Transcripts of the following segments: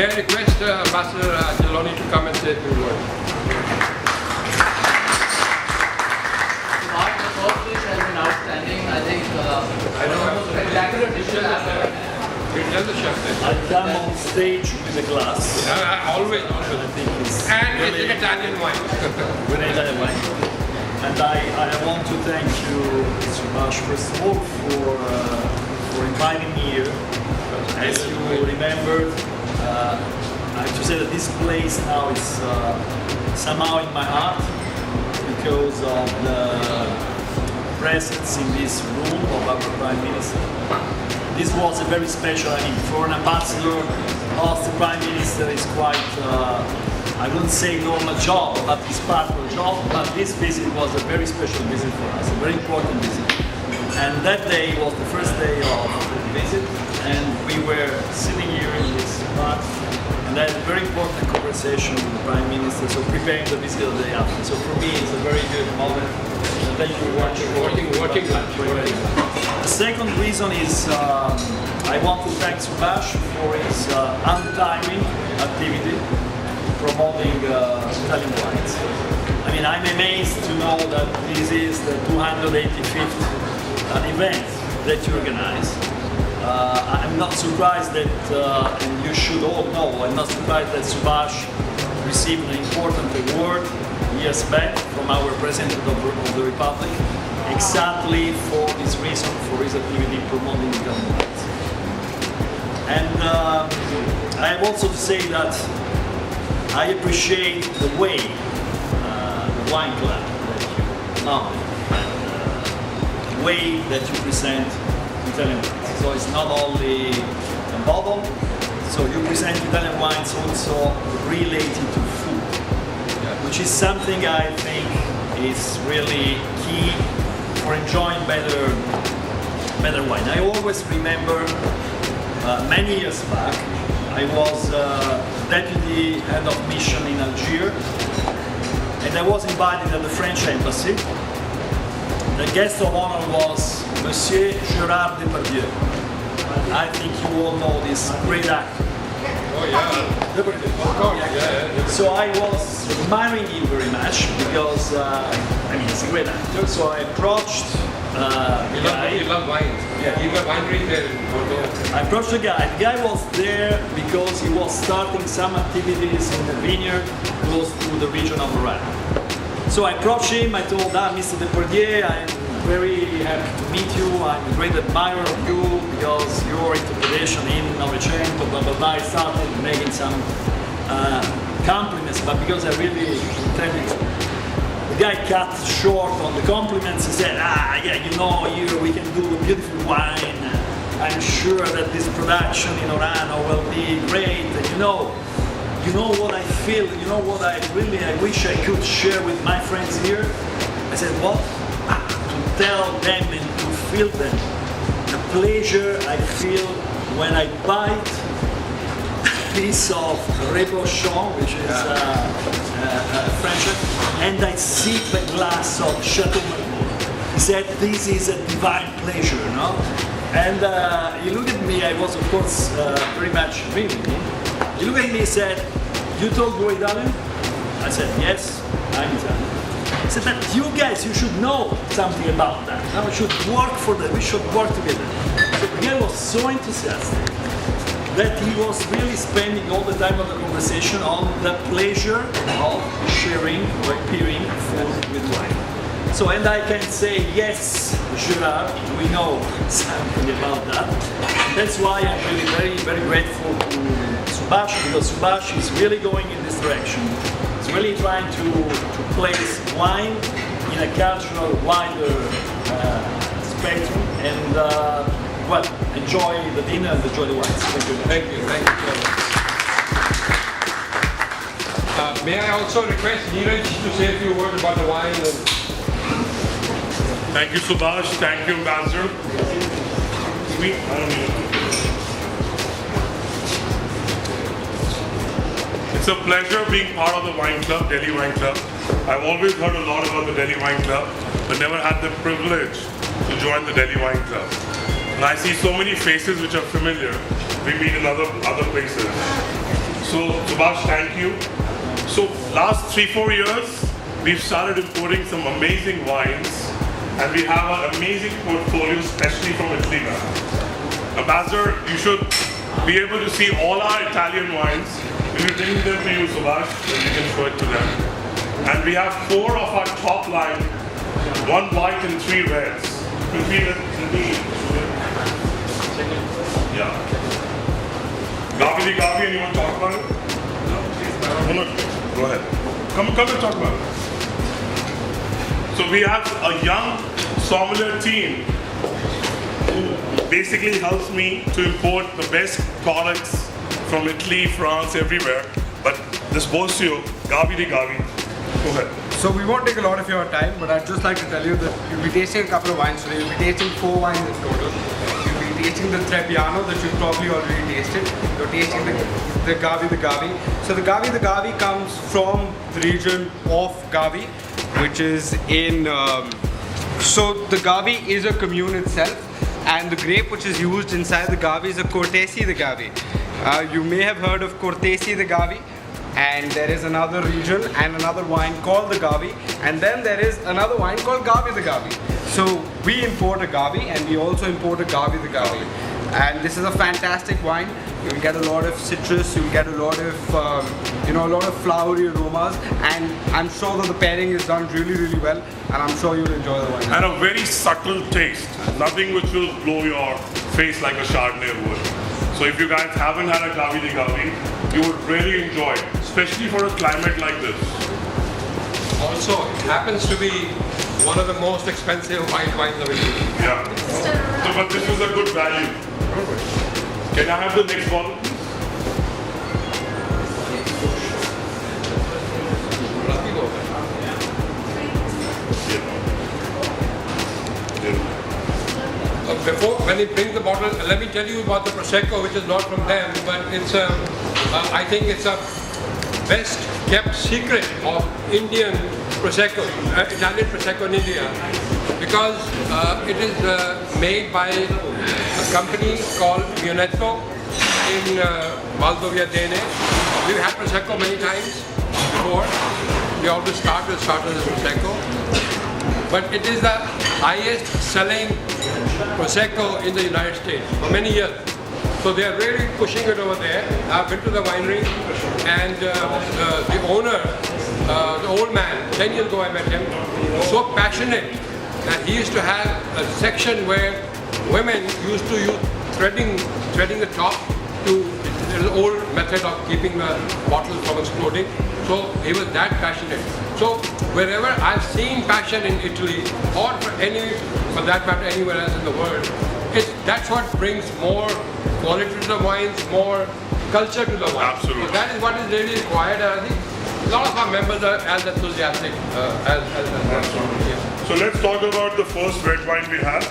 May I request Ambassador Angeloni to come and say a few words? Mark, the first dish has been outstanding. I think spectacular dishes. You tell the chef this. I come on stage with a glass. Always. I think it's And really it's Italian wine. with Italian wine. And I want to thank you, Subhash, first of all, for inviting me here. As you remembered, I have to say that this place now is somehow in my heart because of the presence in this room of our Prime Minister. This was a very special, I mean, for an ambassador of the Prime Minister is quite, I wouldn't say normal job, but it's part of the job, but this visit was a very special visit for us, a very important visit. And that day was the first day of the visit, and we were sitting here in this park, and I had a very important conversation with the Prime Minister, so preparing the visit of the day after. So for me, it's a very good moment. And thank you very much for Working lunch. The second reason is I want to thank Subhash for his untiming activity promoting Italian wines. I mean, I'm amazed to know that this is the 285th event that you organize. I'm not surprised that, and you should all know, I'm not surprised that Subhash received an important award years back from our President of the Republic, exactly for this reason, for his activity promoting Italian wines. And I have also to say that I appreciate the way the wine club that you know, and the way that you present Italian wines. So it's not only a bottle, so you present Italian wines also related to food, which is something I think is really key for enjoying better wine. I always remember many years back, I was deputy head of mission in Algiers, and I was invited at the French embassy. The guest of honor was Monsieur Gérard Depardieu. I think you all know this great actor. Oh yeah. Of course. Yeah. So I was admiring him very much because I mean he's a great actor. So I approached You love wine. Yeah. You got winery there in Bordeaux. I approached the guy. The guy was there because he was starting some activities in the vineyard close to the region of Oran. So I approached him. I told him, Mr. Depardieu, I'm very happy to meet you. I'm a great admirer of you because your interpretation in Novecento, blah blah blah. I started making some compliments, but because I really intended to. The guy cut short on the compliments. He said, yeah, you know, here we can do a beautiful wine. I'm sure that this production in Orano will be great. And you know what I feel, you know what I wish I could share with my friends here. I said, what? To tell them and to feel them. The pleasure I feel when I bite a piece of Rebauchon, which is French, and I sip a glass of Chateau Margaux. He said, this is a divine pleasure, no? And he looked at me, I was of course very much agreeing with him. He looked at me and said, you talk Italian? I said, yes, I'm Italian. He said, but you guys, you should know something about that. Now we should work for that, we should work together. So the guy was so enthusiastic that he was really spending all the time of the conversation on the pleasure of sharing or appearing food with wine. So, and I can say, yes, Gérard, we know something about that. That's why I'm really very, very grateful to Subhash, because Subhash is really going in this direction. He's really trying to place wine in a cultural, wider spectrum, and well, enjoy the dinner and enjoy the wines. Thank you. Thank you. May I also request Neeraj to say a few words about the wine? Thank you, Subhash. Thank you, Ambassador. It's a pleasure being part of the wine club, Delhi Wine Club. I've always heard a lot about the Delhi Wine Club, but never had the privilege to join the Delhi Wine Club. And I see so many faces which are familiar. We meet in other places. So Subhash, thank you. So last 3-4 years, we've started importing some amazing wines, and we have an amazing portfolio, especially from Italy now. Ambassador, you should be able to see all our Italian wines. We will bring them to you, Subhash, so you can show it to them. And we have 4 of our top line, 1 white and 3 reds. Yeah. Gavi di Gavi, anyone talk about it? No. Go ahead. Come and talk about it. So we have a young sommelier team who basically helps me to import the best products from Italy, France, everywhere. But this Bosio, Gavi di Gavi, go ahead. So we won't take a lot of your time, but I'd just like to tell you that you'll be tasting a couple of wines today. You'll be tasting 4 wines in total. You'll be tasting the Trebbiano that you've probably already tasted. You're tasting the Gavi. So the Gavi comes from the region of Gavi, which is in... so the Gavi is a commune itself, and the grape which is used inside the Gavi is a Cortesi de Gavi. You may have heard of Cortesi de Gavi. And there is another region and another wine called the Gavi, and then there is another wine called Gavi the Gavi. So we import a Gavi, and we also import a Gavi the Gavi. And this is a fantastic wine. You'll get a lot of citrus, you'll get a lot of a lot of flowery aromas, and I'm sure that the pairing is done really, really well, and I'm sure you'll enjoy the wine. And a very subtle taste, nothing which will blow your face like a Chardonnay would. So if you guys haven't had a Gavi di Gavi, you would really enjoy it, especially for a climate like this. Also, it happens to be one of the most expensive white wines available. Yeah. So, but this is a good value. Can I have the next bottle? Before, when he brings the bottle, let me tell you about the Prosecco, which is not from them, but it's I think it's a best kept secret of Indian Prosecco, Italian Prosecco in India, because it is made by a company called Munetto in Valdovia Dene. We've had Prosecco many times before. We always start with Prosecco. But it is the highest selling Prosecco in the United States for many years. So they are really pushing it over there. I've been to the winery, and the owner, the old man, 10 years ago I met him, so passionate that he used to have a section where women used to use threading the top to the old method of keeping the bottle from exploding. So he was that passionate. So wherever I've seen passion in Italy, or for that matter anywhere else in the world, that's what brings more quality to the wines, more culture to the wine. Absolutely. So that is what is really required, and I think a lot of our members are as enthusiastic as yeah. So let's talk about the first red wine we have,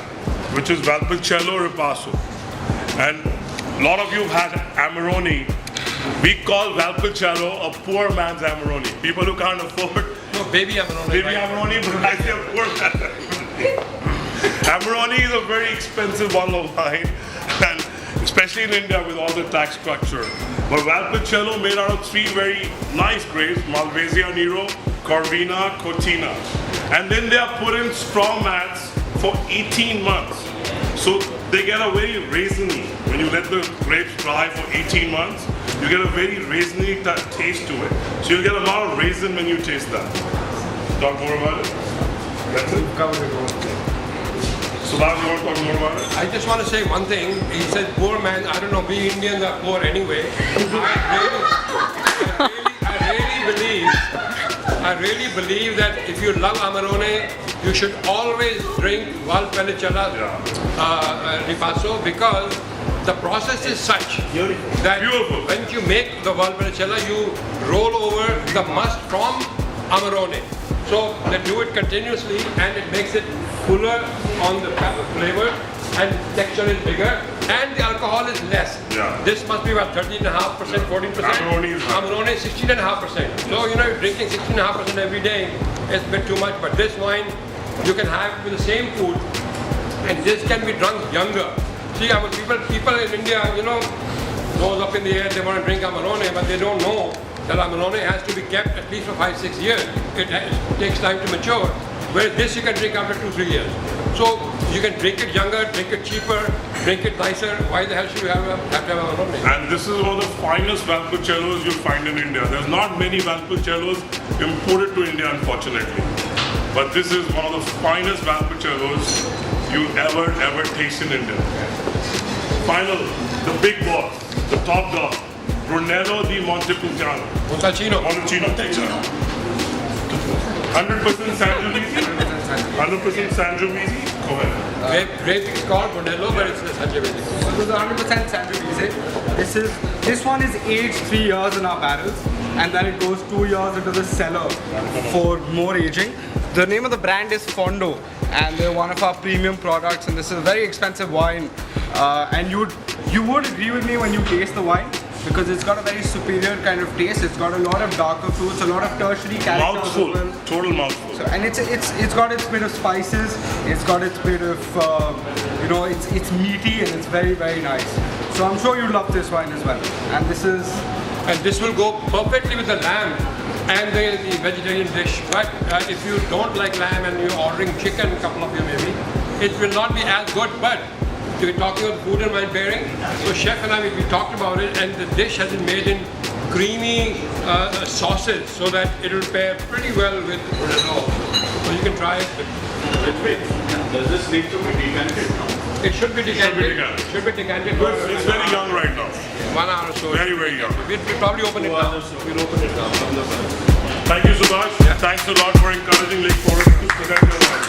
which is Valpolicella Ripasso. And a lot of you have had Amarone. We call Valpolicella a poor man's Amarone. People who can't afford Baby Amarone. Baby Amarone, but I say a poor man's Amarone. Amarone is a very expensive bottle of wine, and especially in India with all the tax structure. But Valpolicella made out of 3 very nice grapes, Malvasia Nero, Corvina, Cortina. And then they are put in straw mats for 18 months. So they get a very raisiny, when you let the grapes dry for 18 months, you get a very raisiny taste to it. So you get a lot of raisin when you taste that. Talk more about it? That's it? Subhash, you want to talk more about it? I just want to say one thing. He said poor man. I don't know, we Indians are poor anyway. I really believe that if you love Amarone, you should always drink Valpolicella Ripasso, because the process is such that when you make the Valpolicella, you roll over the must from Amarone. So they do it continuously, and it makes it fuller on the flavor, and texture is bigger, and the alcohol is less. Yeah. This must be about 13.5%, 14%. Amarone is 16.5%. So you're drinking 16.5% every day. It's a bit too much, but this wine you can have with the same food, and this can be drunk younger. See, people in India, nose up in the air, they want to drink Angeloni, but they don't know that Angeloni has to be kept at least for 5-6 years. It takes time to mature. Whereas this you can drink after 2-3 years. So you can drink it younger, drink it cheaper, drink it nicer. Why the hell should you have to have Angeloni? And this is one of the finest Valpolicellos you'll find in India. There's not many Valpolicellos imported to India, unfortunately. But this is one of the finest Valpolicellos you'll ever taste in India. Final, the big boss, the top dog, Brunello di Montepulciano. Montecino. 100% Sangiovese. 100% Sangiovese. Go ahead. Grape is called Brunello, but it's Sangiovese. So this is 100% Sangiovese. This one is aged 3 years in our barrels, and then it goes 2 years into the cellar for more aging. The name of the brand is Fondo, and they're one of our premium products, and this is a very expensive wine. And you would agree with me when you taste the wine, because it's got a very superior kind of taste. It's got a lot of darker fruits, a lot of tertiary characters as Mouthful, well. total mouthful. So, and it's got its bit of spices. It's got its bit of it's meaty, and it's very, very nice. So I'm sure you love this wine as well. And this will go perfectly with the lamb and the vegetarian dish. But if you don't like lamb and you're ordering chicken, a couple of you maybe, it will not be as good. But we're talking about food and wine pairing. So chef and I, we talked about it, and the dish has been made in creamy sauces so that it will pair pretty well with Brunello. So you can try it. Does this need to be decanted now? It should be decanted. Should be decanted. It's very young right now. 1 hour or so. Very, very young. We'll probably open it now. We'll open it now. Thank you, Subhash. Thanks a lot for encouraging Lake Forest to present your wine.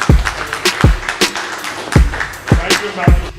Thank you, madam.